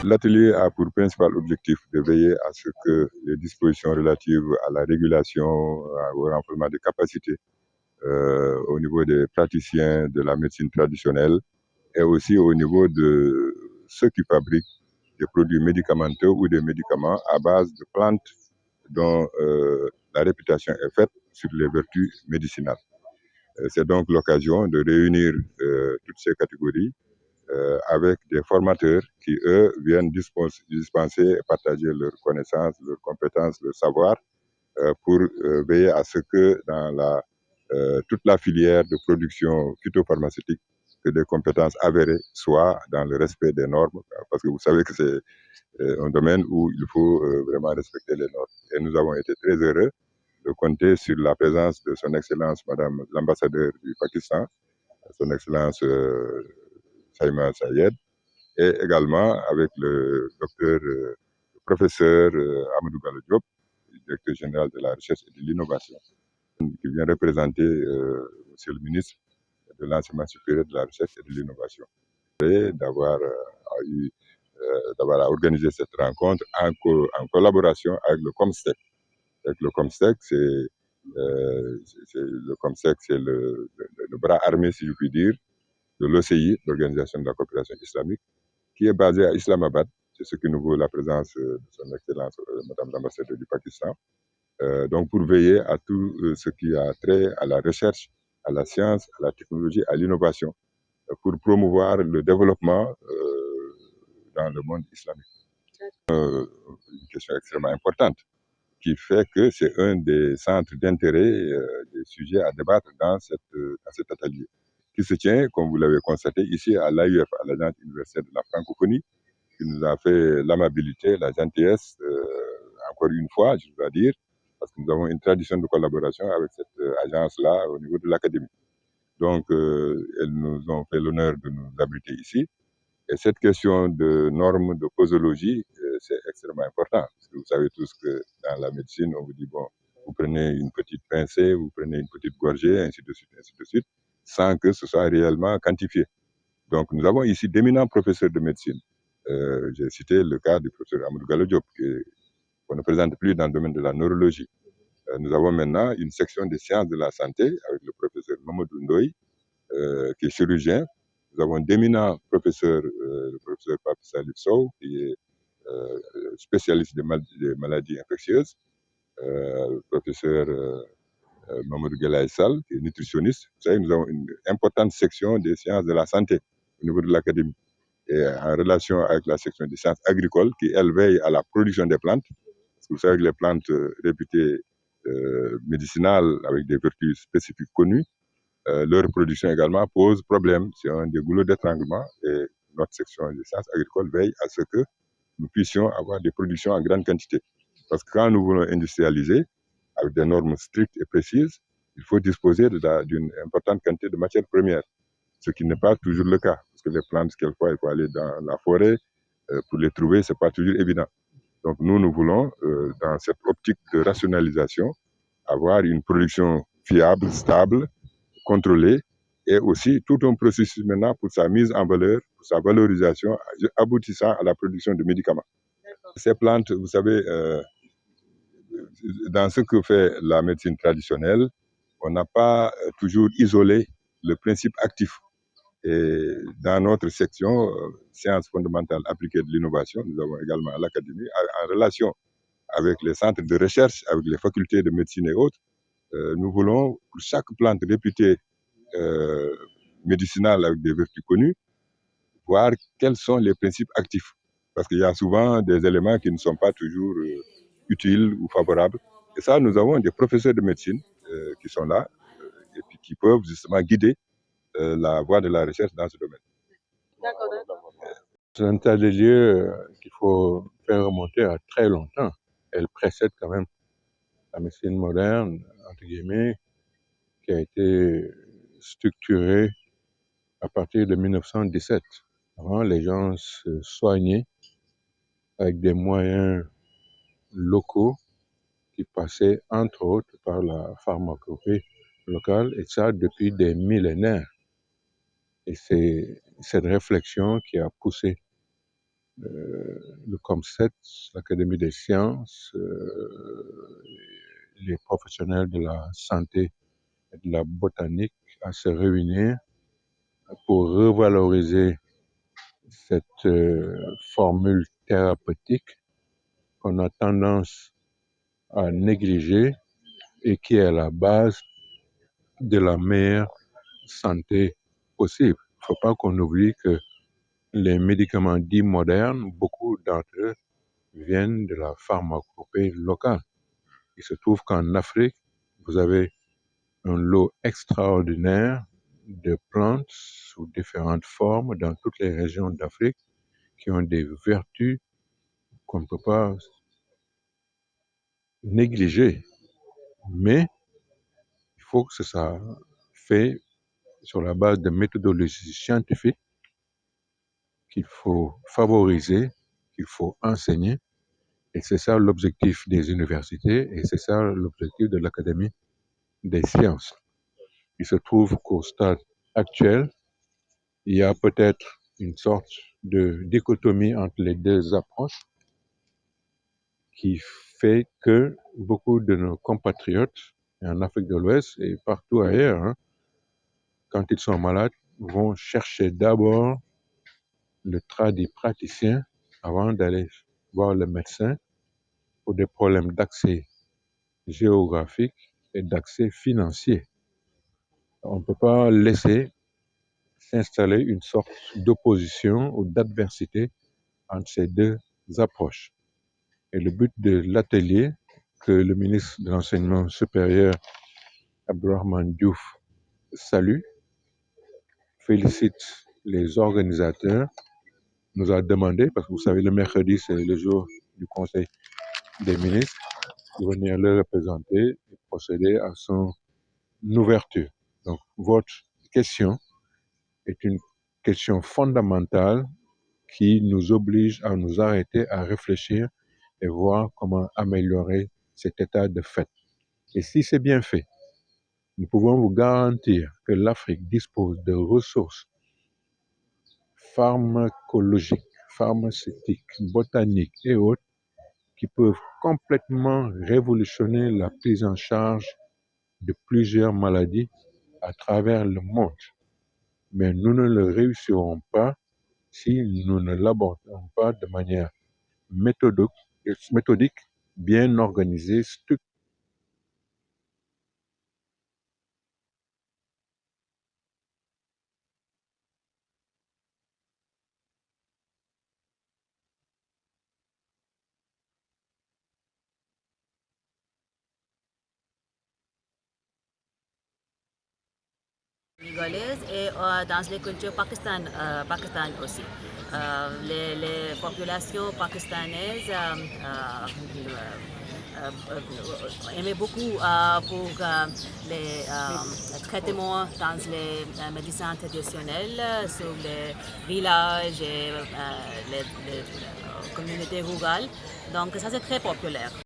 L'atelier a pour principal objectif de veiller à ce que les dispositions relatives à la régulation, au renforcement des capacités au niveau des praticiens de la médecine traditionnelle et aussi au niveau de ceux qui fabriquent des produits médicamenteux ou des médicaments à base de plantes dont la réputation est faite sur les vertus médicinales. C'est donc l'occasion de réunir toutes ces catégories avec des formateurs qui, eux, viennent dispenser et partager leurs connaissances, leurs compétences, leur savoir pour veiller à ce que dans toute la filière de production phytopharmaceutique, que des compétences avérées soient dans le respect des normes, parce que vous savez que c'est un domaine où il faut vraiment respecter les normes. Et nous avons été très heureux de compter sur la présence de son Excellence, Madame l'ambassadeur du Pakistan, son Excellence Saïma Sayed, et également avec le docteur, professeur Amadou Gallo Diop, directeur général de la recherche et de l'innovation, qui vient représenter Monsieur le ministre de l'enseignement supérieur, de la recherche et de l'innovation. Et d'avoir organisé cette rencontre en collaboration avec le COMSTEC. Avec le COMSTEC, c'est le bras armé, si je puis dire, de l'OCI, l'Organisation de la coopération islamique, qui est basée à Islamabad. C'est ce qui nous vaut la présence de son Excellence, Madame l'ambassadeur du Pakistan. Donc, pour veiller à tout ce qui a trait à la recherche, à la science, à la technologie, à l'innovation, pour promouvoir le développement dans le monde islamique. Une question extrêmement importante qui fait que c'est un des centres d'intérêt, des sujets à débattre dans cet atelier, qui se tient, comme vous l'avez constaté, ici à l'AUF, à l'Agence universitaire de la francophonie, qui nous a fait l'amabilité, la gentillesse, encore une fois, je dois dire, parce que nous avons une tradition de collaboration avec cette agence-là au niveau de l'académie. Donc, elles nous ont fait l'honneur de nous abriter ici. Et cette question de normes de posologie, c'est extrêmement important. Parce que vous savez tous que dans la médecine, on vous dit, bon, vous prenez une petite pincée, vous prenez une petite gorgée, ainsi de suite, sans que ce soit réellement quantifié. Donc, nous avons ici d'éminents professeurs de médecine. J'ai cité le cas du professeur Amadou Gallo Diop, qu'on ne présente plus dans le domaine de la neurologie. Nous avons maintenant une section des sciences de la santé avec le professeur Mamadou Ndoye, qui est chirurgien. Nous avons d'éminents professeurs, le professeur Pape Salif Sow, qui est spécialiste des maladies infectieuses, le professeur Mamadou Gelaye Sall, qui est nutritionniste. Vous savez, nous avons une importante section des sciences de la santé au niveau de l'académie. Et en relation avec la section des sciences agricoles, qui, elle, veille à la production des plantes. Parce que vous savez que les plantes réputées médicinales, avec des vertus spécifiques connues, leur production également pose problème. C'est un des goulots d'étranglement. Et notre section des sciences agricoles veille à ce que nous puissions avoir des productions en grande quantité. Parce que quand nous voulons industrialiser, avec des normes strictes et précises, il faut disposer d'une importante quantité de matières premières, ce qui n'est pas toujours le cas. Parce que les plantes, quelquefois, il faut aller dans la forêt. Pour les trouver, ce n'est pas toujours évident. Donc nous voulons, dans cette optique de rationalisation, avoir une production fiable, stable, contrôlée, et aussi tout un processus maintenant pour sa mise en valeur, pour sa valorisation, aboutissant à la production de médicaments. Ces plantes, vous savez, dans ce que fait la médecine traditionnelle, on n'a pas toujours isolé le principe actif. Et dans notre section, sciences fondamentales appliquées de l'innovation, nous avons également à l'Académie, en relation avec les centres de recherche, avec les facultés de médecine et autres, nous voulons, pour chaque plante réputée médicinale avec des vertus connues, voir quels sont les principes actifs. Parce qu'il y a souvent des éléments qui ne sont pas toujours utiles ou favorables. Et ça, nous avons des professeurs de médecine qui sont là et puis qui peuvent justement guider la voie de la recherche dans ce domaine. C'est un tas de lieux qu'il faut faire remonter à très longtemps. Elle précède quand même la médecine moderne, entre guillemets, qui a été structurée à partir de 1917. Avant, les gens se soignaient avec des moyens locaux qui passaient entre autres par la pharmacopée locale, et ça depuis des millénaires. Et c'est cette réflexion qui a poussé le COMSET, l'Académie des sciences, les professionnels de la santé et de la botanique à se réunir pour revaloriser cette formule thérapeutique qu'on a tendance à négliger et qui est à la base de la meilleure santé possible. Il ne faut pas qu'on oublie que les médicaments dits modernes, beaucoup d'entre eux viennent de la pharmacopée locale. Il se trouve qu'en Afrique, vous avez un lot extraordinaire de plantes sous différentes formes dans toutes les régions d'Afrique qui ont des vertus qu'on ne peut pas négliger. Mais il faut que ce soit fait sur la base de méthodologies scientifiques qu'il faut favoriser, qu'il faut enseigner. Et c'est ça l'objectif des universités et c'est ça l'objectif de l'Académie des sciences. Il se trouve qu'au stade actuel, il y a peut-être une sorte de dichotomie entre les deux approches qui fait que beaucoup de nos compatriotes en Afrique de l'Ouest et partout ailleurs, quand ils sont malades, vont chercher d'abord le praticien avant d'aller voir le médecin pour des problèmes d'accès géographique et d'accès financier. On ne peut pas laisser s'installer une sorte d'opposition ou d'adversité entre ces deux approches. Et le but de l'atelier que le ministre de l'Enseignement supérieur, Abdourahmane Diouf, salue, félicite les organisateurs, nous a demandé, parce que vous savez, le mercredi, c'est le jour du Conseil des ministres, de venir le représenter et procéder à son ouverture. Donc, votre question est une question fondamentale qui nous oblige à nous arrêter, à réfléchir et voir comment améliorer cet état de fait. Et si c'est bien fait, nous pouvons vous garantir que l'Afrique dispose de ressources pharmacologiques, pharmaceutiques, botaniques et autres qui peuvent complètement révolutionner la prise en charge de plusieurs maladies à travers le monde. Mais nous ne le réussirons pas si nous ne l'abordons pas de manière méthodique, bien organisée, structurée. Sénégalaise et dans les cultures Pakistan aussi. Les populations pakistanaises aimaient beaucoup pour les traitements dans les médecins traditionnels sur les villages et les communautés rurales. Donc ça c'est très populaire.